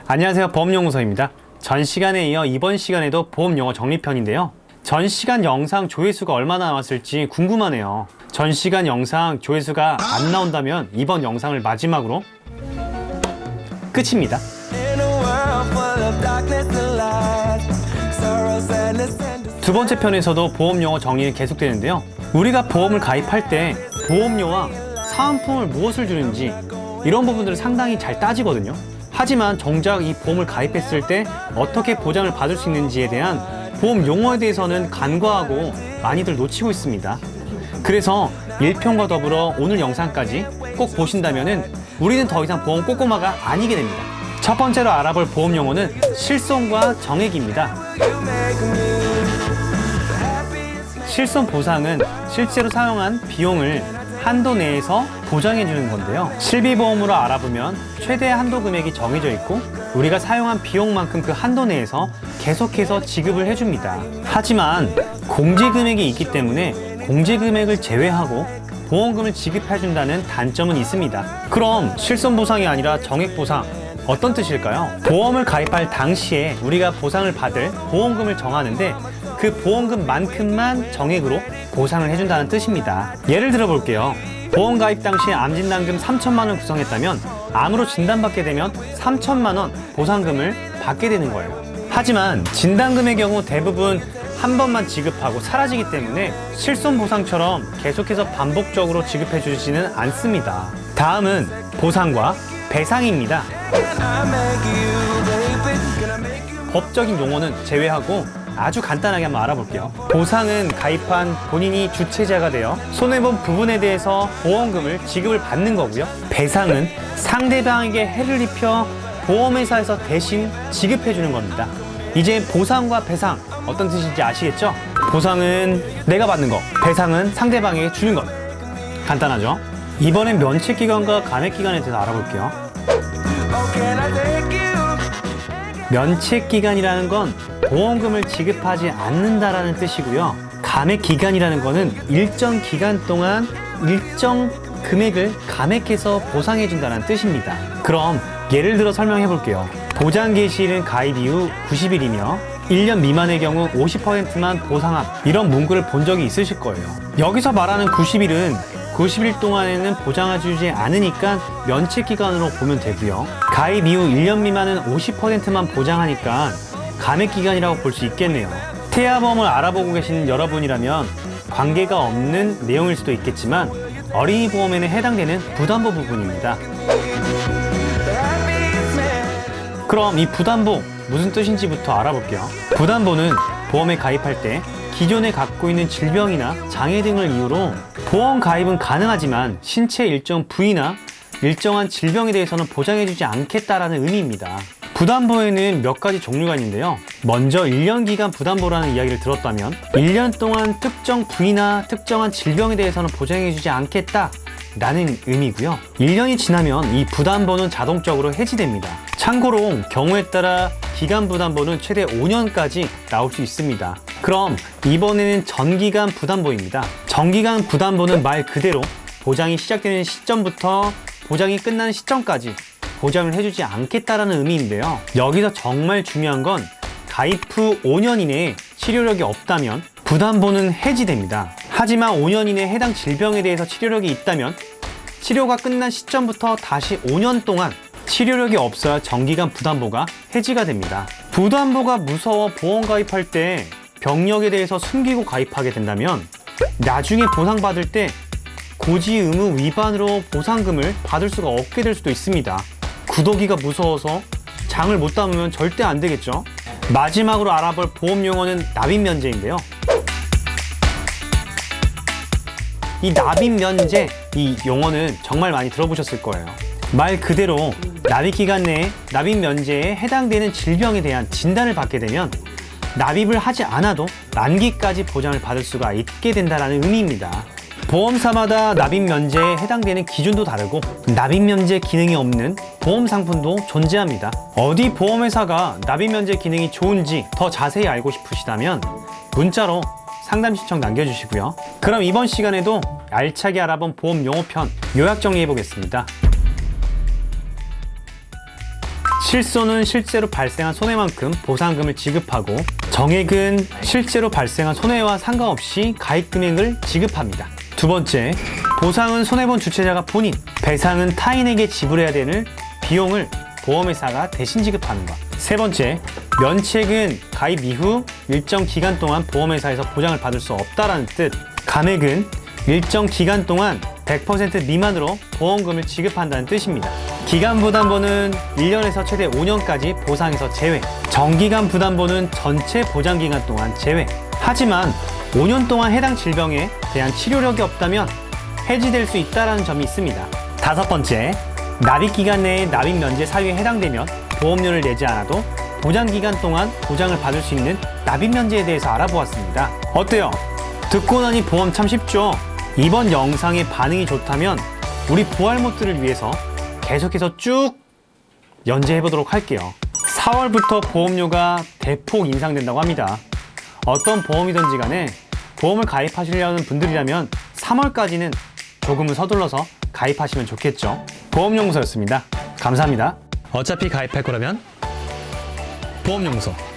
안녕하세요, 보험연구소입니다. 전 시간에 이어 이번 시간에도 보험용어 정리편인데요. 전 시간 영상 조회수가 얼마나 나왔을지 궁금하네요. 전 시간 영상 조회수가 안 나온다면 이번 영상을 마지막으로 끝입니다. 두 번째 편에서도 보험용어 정리는 계속되는데요. 우리가 보험을 가입할 때 보험료와 사은품을 무엇을 주는지 이런 부분들을 상당히 잘 따지거든요. 하지만 정작 이 보험을 가입했을 때 어떻게 보장을 받을 수 있는지에 대한 보험 용어에 대해서는 간과하고 많이들 놓치고 있습니다. 그래서 1편과 더불어 오늘 영상까지 꼭 보신다면은 우리는 더 이상 보험 꼬꼬마가 아니게 됩니다. 첫 번째로 알아볼 보험 용어는 실손과 정액입니다. 실손 보상은 실제로 사용한 비용을 한도 내에서 보장해주는 건데요. 실비보험으로 알아보면 최대 한도 금액이 정해져 있고 우리가 사용한 비용만큼 그 한도 내에서 계속해서 지급을 해줍니다. 하지만 공제금액이 있기 때문에 공제금액을 제외하고 보험금을 지급해준다는 단점은 있습니다. 그럼 실손보상이 아니라 정액보상, 어떤 뜻일까요? 보험을 가입할 당시에 우리가 보상을 받을 보험금을 정하는데 그 보험금만큼만 정액으로 보상을 해준다는 뜻입니다. 예를 들어 볼게요. 보험 가입 당시에 암진단금 3천만 원 구성했다면 암으로 진단받게 되면 3천만 원 보상금을 받게 되는 거예요. 하지만 진단금의 경우 대부분 한 번만 지급하고 사라지기 때문에 실손보상처럼 계속해서 반복적으로 지급해 주지는 않습니다. 다음은 보상과 배상입니다. 법적인 용어는 제외하고 아주 간단하게 한번 알아볼게요. 보상은 가입한 본인이 주체자가 되어 손해본 부분에 대해서 보험금을 지급을 받는 거고요. 배상은 상대방에게 해를 입혀 보험회사에서 대신 지급해 주는 겁니다. 이제 보상과 배상 어떤 뜻인지 아시겠죠? 보상은 내가 받는 거, 배상은 상대방에게 주는 것. 간단하죠? 이번엔 면책기간과 감액기간에 대해서 알아볼게요. 면책기간이라는 건 보험금을 지급하지 않는다라는 뜻이고요. 감액기간이라는 거는 일정 기간 동안 일정 금액을 감액해서 보상해준다는 뜻입니다. 그럼 예를 들어 설명해 볼게요. 보장 개시일은 가입 이후 90일이며 1년 미만의 경우 50%만 보상함, 이런 문구를 본 적이 있으실 거예요. 여기서 말하는 90일은 90일 동안에는 보장해주지 않으니까 면책기간으로 보면 되고요. 가입 이후 1년 미만은 50%만 보장하니까 감액기간이라고 볼 수 있겠네요. 태아보험을 알아보고 계시는 여러분이라면 관계가 없는 내용일 수도 있겠지만 어린이 보험에는 해당되는 부담보 부분입니다. 그럼 이 부담보 무슨 뜻인지부터 알아볼게요. 부담보는 보험에 가입할 때 기존에 갖고 있는 질병이나 장애 등을 이유로 보험 가입은 가능하지만 신체 일정 부위나 일정한 질병에 대해서는 보장해주지 않겠다라는 의미입니다. 부담보에는 몇 가지 종류가 있는데요. 먼저 1년 기간 부담보라는 이야기를 들었다면 1년 동안 특정 부위나 특정한 질병에 대해서는 보장해주지 않겠다 라는 의미고요. 1년이 지나면 이 부담보는 자동적으로 해지됩니다. 참고로 경우에 따라 기간 부담보는 최대 5년까지 나올 수 있습니다. 그럼 이번에는 전기간 부담보입니다. 전기간 부담보는 말 그대로 보장이 시작되는 시점부터 보장이 끝나는 시점까지 보장을 해주지 않겠다라는 의미인데요. 여기서 정말 중요한 건 가입 후 5년 이내에 치료력이 없다면 부담보는 해지됩니다. 하지만 5년 이내에 해당 질병에 대해서 치료력이 있다면 치료가 끝난 시점부터 다시 5년 동안 치료력이 없어야 정기간 부담보가 해지가 됩니다. 부담보가 무서워 보험 가입할 때 병력에 대해서 숨기고 가입하게 된다면 나중에 보상받을 때 고지 의무 위반으로 보상금을 받을 수가 없게 될 수도 있습니다. 구더기가 무서워서 장을 못 담으면 절대 안 되겠죠. 마지막으로 알아볼 보험 용어는 납입면제인데요. 이 납입면제, 이 용어는 정말 많이 들어보셨을 거예요. 말 그대로 납입기간 내에 납입면제에 해당되는 질병에 대한 진단을 받게 되면 납입을 하지 않아도 만기까지 보장을 받을 수가 있게 된다는 의미입니다. 보험사마다 납입면제에 해당되는 기준도 다르고 납입면제 기능이 없는 보험 상품도 존재합니다. 어디 보험회사가 납입면제 기능이 좋은지 더 자세히 알고 싶으시다면 문자로 상담 신청 남겨주시고요. 그럼 이번 시간에도 알차게 알아본 보험 용어편 요약 정리해 보겠습니다. 실손은 실제로 발생한 손해만큼 보상금을 지급하고 정액은 실제로 발생한 손해와 상관없이 가입 금액을 지급합니다. 두 번째, 보상은 손해본 주체자가 본인, 배상은 타인에게 지불해야 되는 비용을 보험회사가 대신 지급하는 것. 세 번째, 면책은 가입 이후 일정 기간 동안 보험회사에서 보장을 받을 수 없다라는 뜻. 감액은 일정 기간 동안 100% 미만으로 보험금을 지급한다는 뜻입니다. 기간 부담보는 1년에서 최대 5년까지 보상에서 제외. 정기간 부담보는 전체 보장 기간 동안 제외. 하지만 5년 동안 해당 질병에 대한 치료력이 없다면 해지될 수 있다는 점이 있습니다. 다섯 번째, 납입 기간 내에 납입 면제 사유에 해당되면 보험료를 내지 않아도 보장 기간 동안 보장을 받을 수 있는 납입 면제에 대해서 알아보았습니다. 어때요? 듣고 나니 보험 참 쉽죠? 이번 영상의 반응이 좋다면 우리 보알못들을 위해서 계속해서 쭉 연재해 보도록 할게요. 4월부터 보험료가 대폭 인상된다고 합니다. 어떤 보험이든지 간에 보험을 가입하시려는 분들이라면 3월까지는 조금은 서둘러서 가입하시면 좋겠죠. 보험연구소였습니다. 감사합니다. 어차피 가입할 거라면 보험연구소.